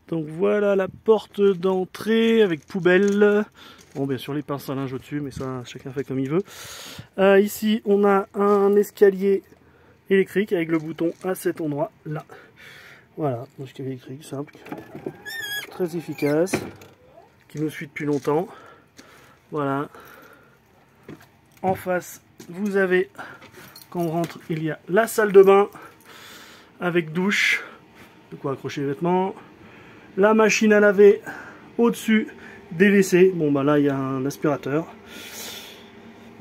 Donc voilà la porte d'entrée avec poubelle. Bon, bien sûr les pinces à linge au-dessus, mais ça chacun fait comme il veut. Ici on a un escalier électrique avec le bouton à cet endroit là. Voilà, un escalier électrique simple, très efficace, qui nous suit depuis longtemps. Voilà. En face, vous avez, quand on rentre, il y a la salle de bain avec douche, de quoi accrocher les vêtements. La machine à laver au-dessus des WC. Bon, bah là, il y a un aspirateur.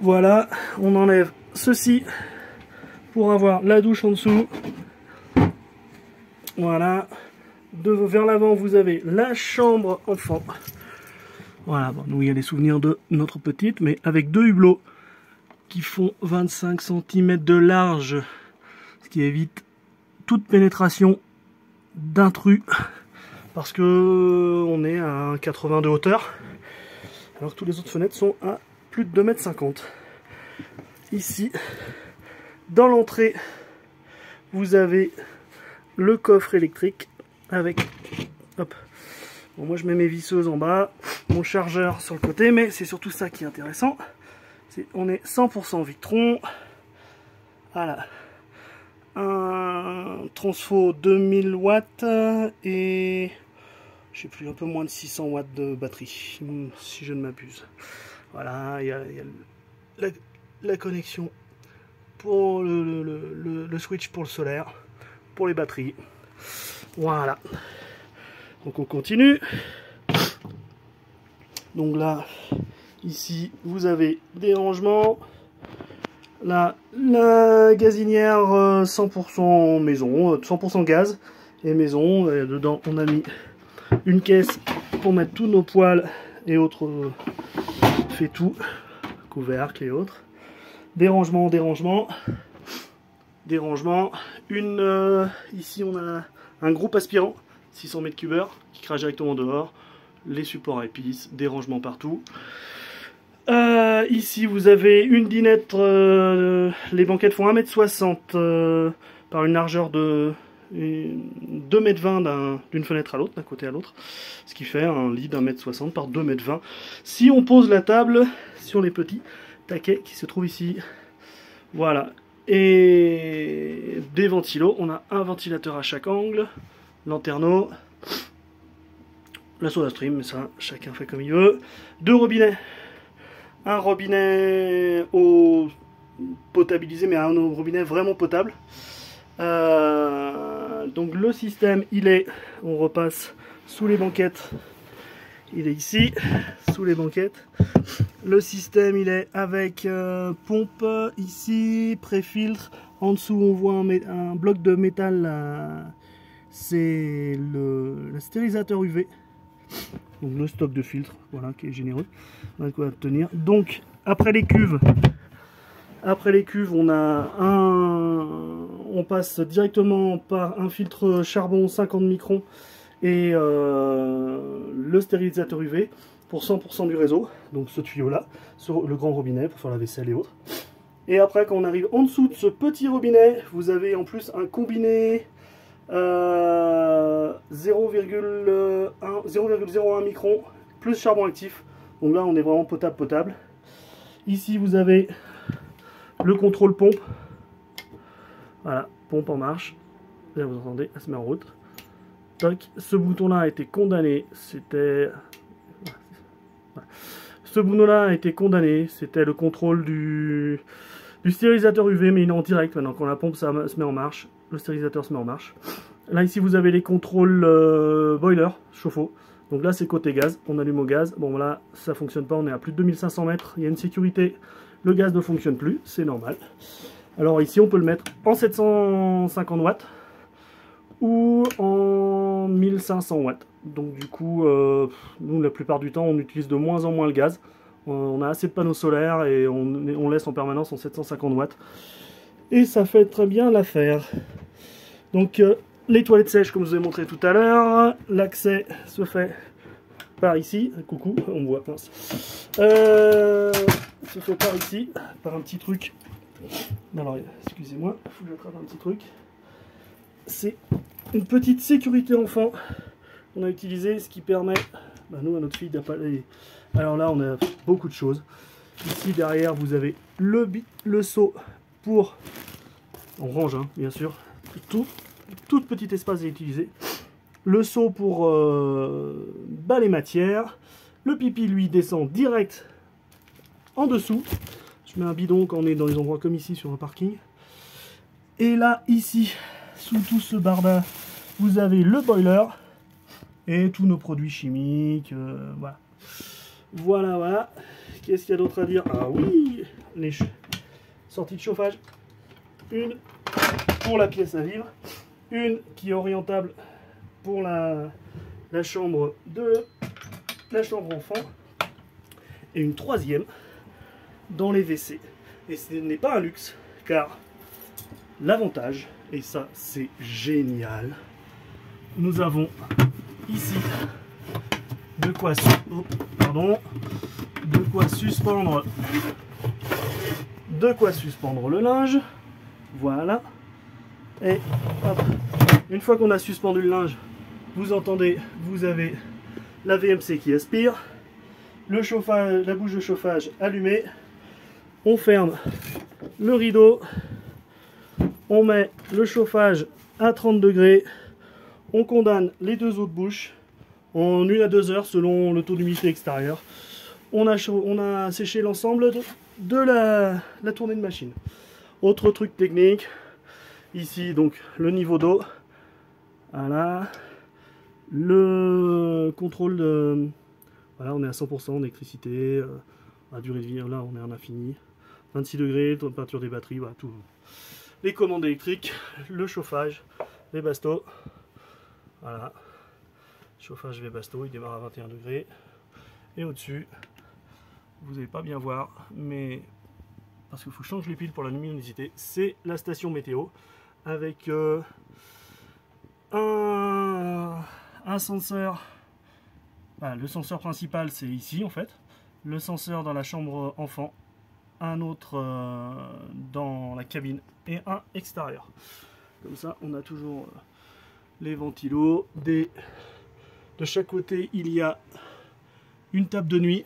Voilà, on enlève ceci pour avoir la douche en dessous. Voilà. Vers l'avant, vous avez la chambre enfant. Voilà, bon, nous, il y a des souvenirs de notre petite, mais avec deux hublots qui font 25 cm de large, ce qui évite toute pénétration d'intrus, parce que on est à 1,80 de hauteur, alors que toutes les autres fenêtres sont à plus de 2,50 m. Ici, dans l'entrée, vous avez le coffre électrique avec, hop, bon, moi je mets mes visseuses en bas, mon chargeur sur le côté, mais c'est surtout ça qui est intéressant. On est 100% Victron. Voilà. Un transfo 2000 watts et je sais plus, un peu moins de 600 watts de batterie, si je ne m'abuse. Voilà, il y a la connexion pour le switch pour le solaire, pour les batteries. Voilà. Donc on continue. Donc là, ici, vous avez des rangements. Là, la gazinière 100% maison, 100% gaz et maison. Et dedans, on a mis une caisse pour mettre tous nos poêles et autres fait tout, couvercle et autres. Des rangements, des rangements, des rangements. Ici, on a un groupe aspirant, 600 m3 qui crache directement dehors. Les supports à épices, des rangements partout. Ici vous avez une dinette, les banquettes font 1,60 m par une largeur de 2,20 m d'une fenêtre à l'autre, d'un côté à l'autre, ce qui fait un lit d'1,60 m par 2,20 m. Si on pose la table sur les petits taquets qui se trouvent ici, voilà, et des ventilos, on a un ventilateur à chaque angle, lanterneau, la soda stream, mais ça chacun fait comme il veut, deux robinets. Un robinet eau potabilisé, mais un robinet vraiment potable. Donc le système, il est, on repasse sous les banquettes, il est ici, sous les banquettes. Le système, il est avec pompe ici, pré-filtre. En dessous, on voit un bloc de métal, c'est le stérilisateur UV. Donc le stock de filtre, voilà, qui est généreux, on a de quoi tenir. Donc après les cuves, on passe directement par un filtre charbon 50 microns et le stérilisateur UV pour 100% du réseau. Donc ce tuyau là, sur le grand robinet pour faire la vaisselle et autres. Et après, quand on arrive en dessous de ce petit robinet, vous avez en plus un combiné 0,01 micron plus charbon actif. Donc là on est vraiment potable. Ici vous avez le contrôle pompe. Voilà, pompe en marche. Là vous entendez, elle se met en route. Toc. Ce bouton là a été condamné. C'était le contrôle du stérilisateur UV, mais il est en direct maintenant. Quand la pompe se met en marche, le stérilisateur se met en marche. Là ici vous avez les contrôles boiler, chauffe-eau. Donc là c'est côté gaz, on allume au gaz. Bon là ça fonctionne pas, on est à plus de 2500 mètres, il y a une sécurité, le gaz ne fonctionne plus, c'est normal. Alors ici on peut le mettre en 750 watts ou en 1500 watts. Donc du coup, nous la plupart du temps on utilise de moins en moins le gaz. On a assez de panneaux solaires et on laisse en permanence en 750 watts. Et ça fait très bien l'affaire. Donc les toilettes sèches comme je vous ai montré tout à l'heure, l'accès se fait par ici, coucou, on me voit, mince, se fait par ici, par un petit truc, alors excusez-moi, il faut que j'attrape un petit truc, c'est une petite sécurité enfant on a utilisé, ce qui permet, bah nous à notre fille d'appaler. Alors là on a beaucoup de choses. Ici derrière vous avez le seau pour, on range hein, bien sûr, tout petit espace est utilisé. Le seau pour les matières. Le pipi lui descend direct en dessous. Je mets un bidon quand on est dans les endroits comme ici sur un parking. Et là ici sous tout ce barda vous avez le boiler et tous nos produits chimiques. Voilà. Qu'est-ce qu'il y a d'autre à dire? Ah oui, les sorties de chauffage. Une pour la pièce à vivre, une qui est orientable pour la chambre enfant, et une troisième dans les WC. Et ce n'est pas un luxe, car l'avantage, et ça c'est génial, nous avons ici de quoi suspendre le linge. Voilà. Et hop, une fois qu'on a suspendu le linge, vous entendez, vous avez la VMC qui aspire, le chauffage, la bouche de chauffage allumée. On ferme le rideau, on met le chauffage à 30 degrés, on condamne les deux autres bouches en 1 à 2 heures selon le taux d'humidité extérieur. On a séché l'ensemble de la tournée de machine. Autre truc technique, ici donc le niveau d'eau, voilà, le contrôle de, voilà, on est à 100% d'électricité, la durée de vie, là on est en infini, 26 degrés, température des batteries, voilà, tout. Les commandes électriques, le chauffage, les bastos, voilà, chauffage Webasto, il démarre à 21 degrés, et au-dessus, vous n'allez pas bien voir, mais parce qu'il faut changer les piles pour la luminosité, c'est la station météo avec un senseur. Le senseur principal c'est ici en fait, le senseur dans la chambre enfant, un autre dans la cabine et un extérieur. Comme ça on a toujours les ventilos. De chaque côté il y a une table de nuit,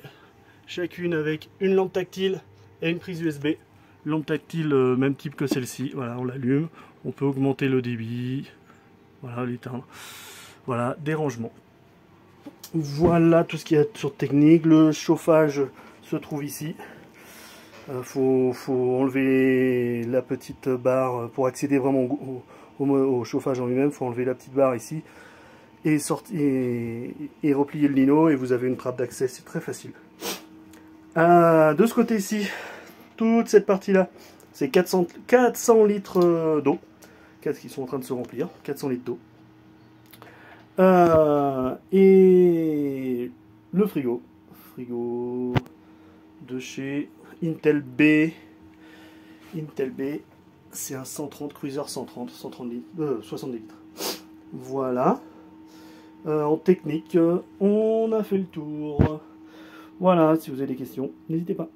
chacune avec une lampe tactile et une prise USB. Lampe tactile même type que celle-ci, voilà, on l'allume, on peut augmenter le débit, voilà, l'éteindre, voilà, des rangements. Voilà tout ce qu'il y a sur technique. Le chauffage se trouve ici. Faut enlever la petite barre pour accéder vraiment au chauffage en lui-même. Faut enlever la petite barre ici et replier le lino et vous avez une trappe d'accès. C'est très facile. De ce côté-ci, toute cette partie-là, c'est 400 litres d'eau qui sont en train de se remplir. 400 litres d'eau. Et le frigo de chez Intel B, c'est un 130 Cruiser 130 litres, 70 litres. Voilà. En technique, on a fait le tour. Voilà, si vous avez des questions, n'hésitez pas.